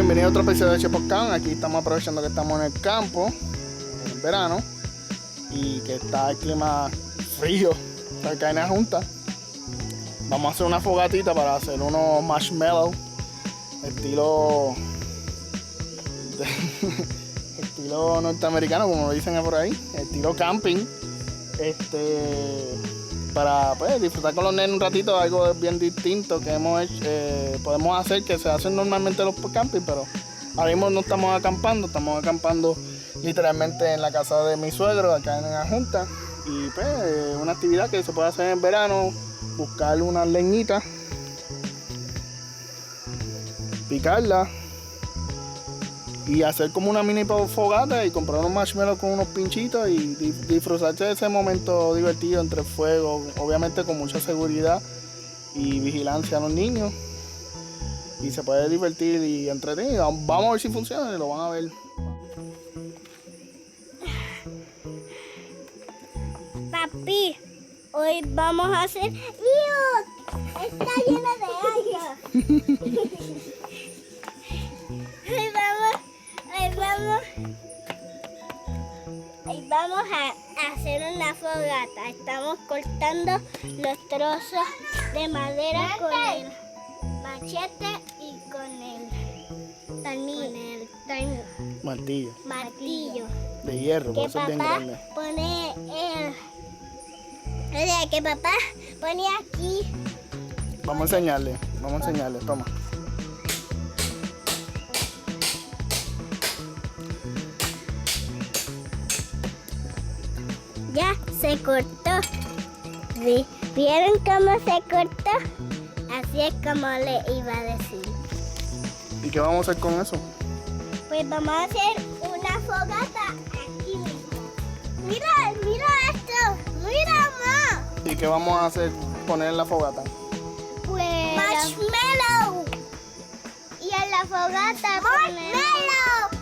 bienvenido a otro episodio de Chef Podcast. Aquí estamos aprovechando que estamos en el campo, en verano, y que está el clima frío, para caer en junta. Vamos a hacer una fogatita para hacer unos marshmallows, estilo norteamericano, como lo dicen por ahí, estilo camping, para pues disfrutar con los nenes un ratito, algo bien distinto que hemos hecho, podemos hacer, que se hacen normalmente los camping, pero ahora mismo no estamos acampando literalmente en la casa de mi suegro, acá en la Junta, y pues una actividad que se puede hacer en verano, buscar unas leñitas, picarlas y hacer como una mini fogata y comprar unos marshmallows con unos pinchitos y disfrutarse de ese momento divertido entre el fuego, obviamente con mucha seguridad y vigilancia a los niños, y se puede divertir y entretener. Vamos a ver si funciona y lo van a ver. Papi, hoy vamos a hacer... ¡Dios! Está lleno de agua. Hoy vamos a hacer una fogata. Estamos cortando los trozos de madera con el machete y con el martillo De hierro, por que eso es bien papá grande. pone que papá pone aquí. Vamos a enseñarle, toma. Ya se cortó. ¿Vieron cómo se cortó? Así es como le iba a decir. ¿Y qué vamos a hacer con eso? Pues vamos a hacer una fogata aquí mismo. Mira esto. Mira, mamá. ¿Y qué vamos a hacer? Poner en la fogata. Pues marshmallow. Y en la fogata marshmallow.